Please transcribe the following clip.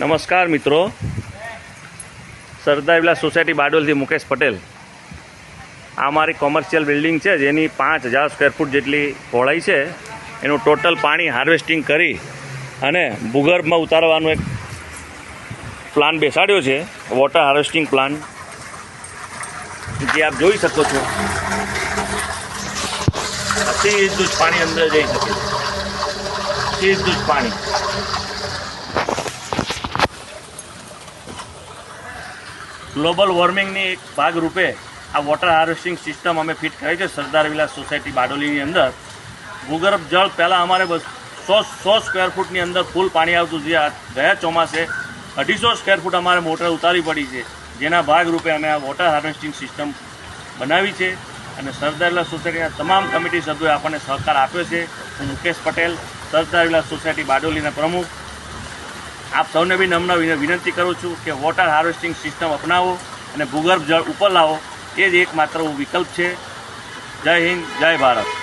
નમસ્કાર મિત્રો, સરદાર વિલાસ સોસાયટી બારડોલીથી મુકેશ પટેલ। આ મારી કોમર્શિયલ બિલ્ડિંગ છે જેની 5000 સ્ક્વેર ફૂટ જેટલી પહોળાઈ છે। એનું ટોટલ પાણી હાર્વેસ્ટિંગ કરી અને ભૂગર્ભમાં ઉતારવાનો એક પ્લાન બેસાડ્યો છે, વોટર હાર્વેસ્ટિંગ પ્લાન, જે આપ જોઈ શકો છો। સીધું જ પાણી અંદર જઈ શકે છે, સીધું જ પાણી। ગ્લોબલ વોર્મિંગની એક ભાગરૂપે આ વોટર હાર્વેસ્ટિંગ સિસ્ટમ અમે ફિટ કરી છે સરદાર વિલાસ સોસાયટી બારડોલીની અંદર। ભૂગર્ભ જળ પહેલાં અમારે 100 સ્ક્વેર ફૂટની અંદર ફૂલ પાણી આવતું, જે ગયા ચોમાસે 250 સ્ક્વેર ફૂટ અમારે મોટર ઉતારવી પડી છે, જેના ભાગરૂપે અમે આ વોટર હાર્વેસ્ટિંગ સિસ્ટમ બનાવી છે અને સરદાર વિલાસ સોસાયટીના તમામ કમિટી સભ્યોએ આપણને સહકાર આપ્યો છે। હું મુકેશ પટેલ, સરદાર વિલાસ સોસાયટી બારડોલીના પ્રમુખ, આપ સૌને બી નમ્ર વિનંતી કરું છું કે વોટર હાર્વેસ્ટિંગ સિસ્ટમ અપનાવો અને ભૂગર્ભ જળ ઉપર લાવો। એ જ એકમાત્ર વિકલ્પ છે। જય હિન્દ, જય ભારત।